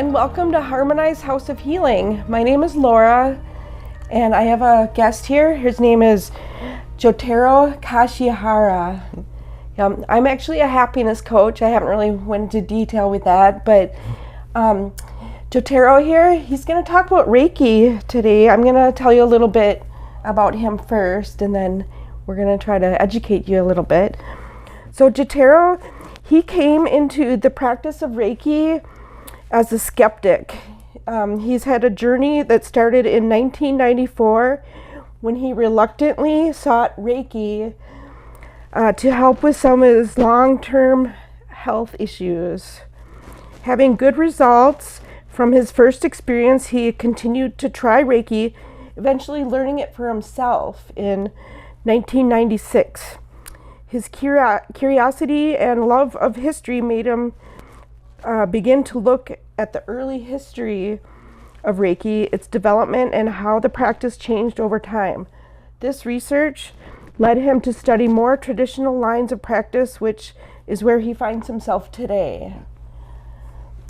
and welcome to Harmonize House of Healing. My name is Laura, and I have a guest here. His name is Jotaro Kashihara. I'm actually a happiness coach. I haven't really went into detail with that, but Jotaro here, he's going to talk about Reiki today. I'm going to tell you a little bit about him first, and then we're going to try to educate you a little bit. So Jotaro, he came into the practice of Reiki as a skeptic. He's had a journey that started in 1994 when he reluctantly sought Reiki to help with some of his long-term health issues. Having good results from his first experience, he continued to try Reiki, eventually learning it for himself in 1996. His curiosity and love of history made him begin to look at the early history of Reiki, its development, and how the practice changed over time. This research led him to study more traditional lines of practice, which is where he finds himself today.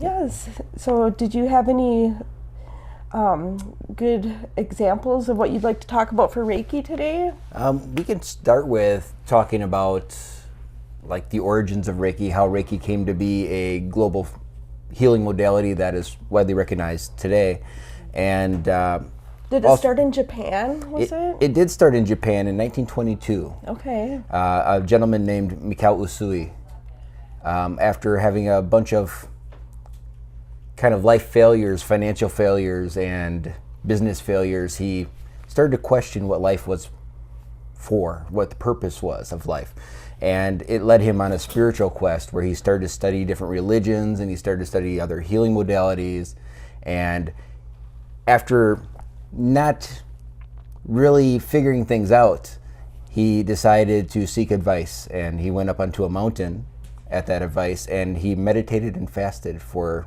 Yes, so did you have any good examples of what you'd like to talk about for Reiki today? We can start with talking about like the origins of Reiki, how Reiki came to be a global healing modality that is widely recognized today. And did it start in Japan, was it? It did start in Japan in 1922. Okay. A gentleman named Mikao Usui, after having a bunch of kind of life failures, financial failures, and business failures, he started to question what life was for, what the purpose was of life. And it led him on a spiritual quest where he started to study different religions and he started to study other healing modalities. And after not really figuring things out, he decided to seek advice, and he went up onto a mountain at that advice and he meditated and fasted for,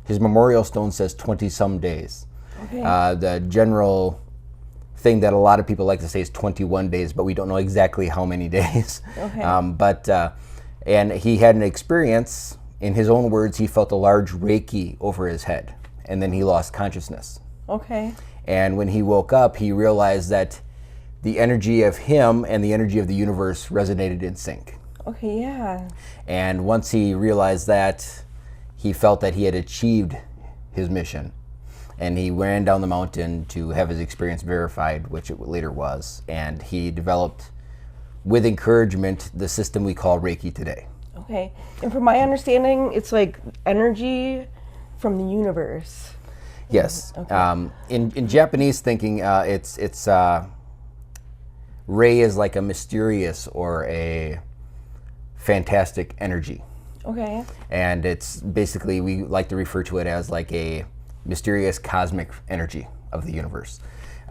his memorial stone says 20 some days. Okay. The general thing that a lot of people like to say is 21 days, but we don't know exactly how many days. Okay. And he had an experience, in his own words, he felt a large Reiki over his head, and then he lost consciousness. Okay. And when he woke up, he realized that the energy of him and the energy of the universe resonated in sync. Okay, yeah. And once he realized that, he felt that he had achieved his mission. And he ran down the mountain to have his experience verified, which it later was. And he developed, with encouragement, the system we call Reiki today. Okay. And from my understanding, it's like energy from the universe. Yes. Okay. In Japanese thinking, it's Rei is like a mysterious or a fantastic energy. Okay. And it's basically, we like to refer to it as like a mysterious cosmic energy of the universe.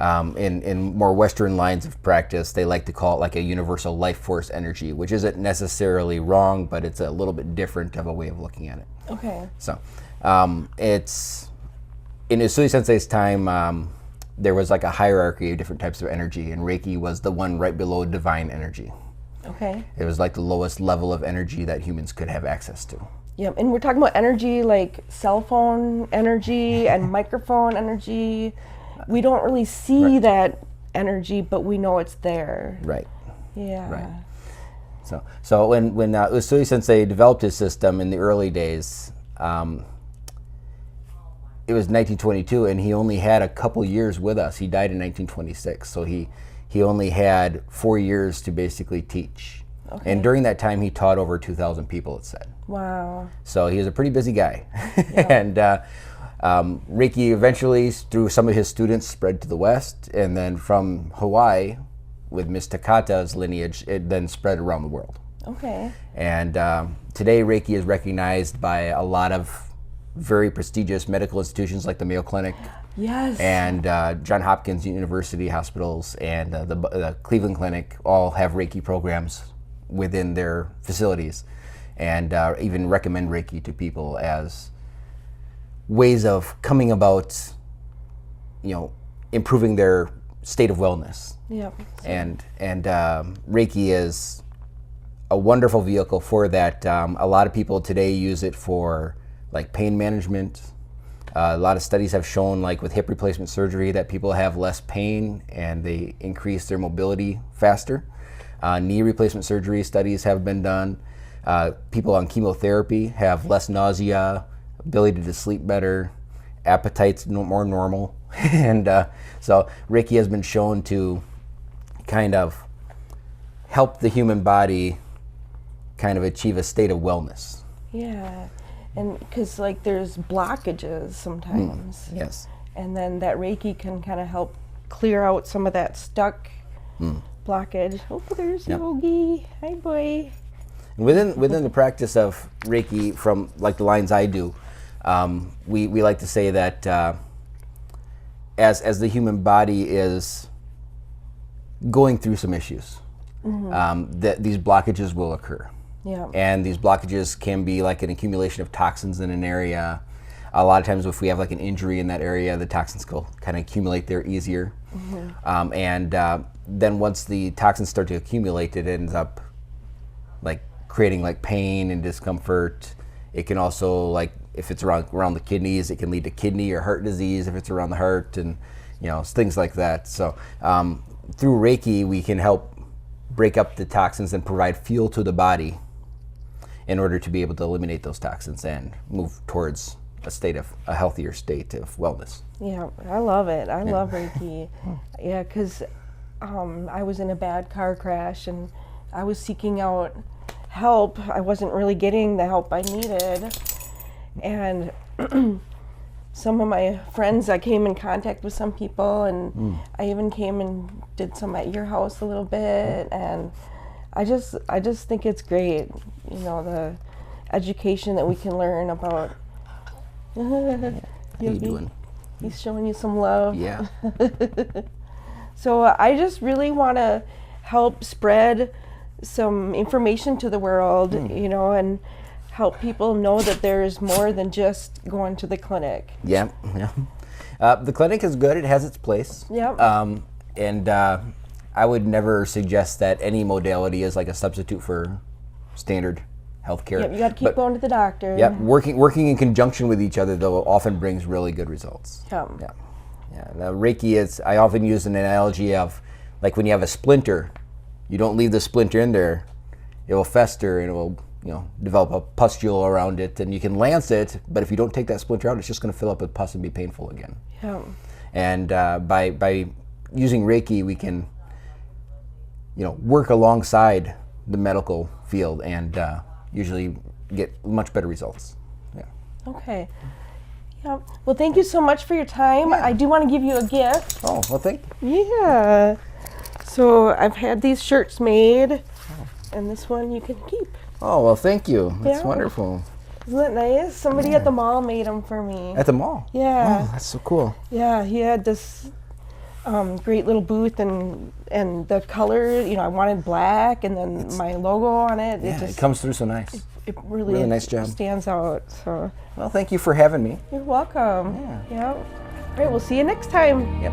In more Western lines of practice, they like to call it like a universal life force energy, which isn't necessarily wrong, but it's a little bit different of a way of looking at it. Okay. So it's, in Usui Sensei's time, there was like a hierarchy of different types of energy, and Reiki was the one right below divine energy. Okay. It was like the lowest level of energy that humans could have access to. Yeah, and we're talking about energy like cell phone energy and microphone energy. We don't really see that energy, but we know it's there. Right. Yeah. Right. So when Usui Sensei developed his system in the early days, it was 1922, and he only had a couple years with us. He died in 1926, so he only had 4 years to basically teach. Okay. And during that time, he taught over 2,000 people, it said. Wow. So he was a pretty busy guy. Yeah. And Reiki eventually, through some of his students, spread to the West, and then from Hawaii, with Miss Takata's lineage, it then spread around the world. Okay. And today, Reiki is recognized by a lot of very prestigious medical institutions like the Mayo Clinic. Yes. And Johns Hopkins University hospitals and the Cleveland Clinic all have Reiki programs within their facilities, and even recommend Reiki to people as ways of coming about, improving their state of wellness. Yep. And Reiki is a wonderful vehicle for that. A lot of people today use it for like pain management, A lot of studies have shown, like with hip replacement surgery, that people have less pain and they increase their mobility faster. Knee replacement surgery studies have been done. People on chemotherapy have less nausea, ability to sleep better, appetite's more normal. And so Reiki has been shown to kind of help the human body kind of achieve a state of wellness. Yeah, and because like there's blockages sometimes. Yes. And then that Reiki can kind of help clear out some of that stuck blockage. Oh, there's Yogi. Hi, boy. Within the practice of Reiki, from like the lines I do, we like to say that as the human body is going through some issues, that these blockages will occur. Yeah. And these blockages can be like an accumulation of toxins in an area. A lot of times if we have like an injury in that area, the toxins will kind of accumulate there easier. Then once the toxins start to accumulate, it ends up like creating like pain and discomfort. It can also, like if it's around the kidneys, it can lead to kidney or heart disease if it's around the heart, and things like that. So through Reiki, we can help break up the toxins and provide fuel to the body in order to be able to eliminate those toxins and move towards a healthier state of wellness. Yeah, I love it. I love Reiki. Yeah, because I was in a bad car crash and I was seeking out help. I wasn't really getting the help I needed. And some of my friends, I came in contact with some people, and I even came and did some at your house a little bit. And I just think it's great, the education that we can learn about. How you doing? He's showing you some love. Yeah. So I just really want to help spread some information to the world, and help people know that there's more than just going to the clinic. Yeah. The clinic is good. It has its place. Yep. And I would never suggest that any modality is like a substitute for standard healthcare. Yep, you got to keep going to the doctor. Yeah, working in conjunction with each other, though, often brings really good results. Yeah. Now, Reiki is, I often use an analogy of, like when you have a splinter, you don't leave the splinter in there, it will fester and it will, develop a pustule around it, and you can lance it, but if you don't take that splinter out, it's just going to fill up with pus and be painful again. Yeah. And by using Reiki, we can, work alongside the medical field and usually get much better results. Yeah. Okay. Yeah. Well, thank you so much for your time. Yeah. I do want to give you a gift. Oh, well, thank you. Yeah. So I've had these shirts made, and this one you can keep. Oh, well, thank you. That's Yeah. wonderful. Isn't that nice? Somebody at the mall made them for me. At the mall? Yeah. Oh, that's so cool. Yeah, he had this great little booth, and the color, I wanted black, and then my logo on it. Yeah, it comes through so nice. It really nice job. stands out. So Well, thank you for having me. you're welcome. Yeah. Yep. All right, we'll see you next time. Yep.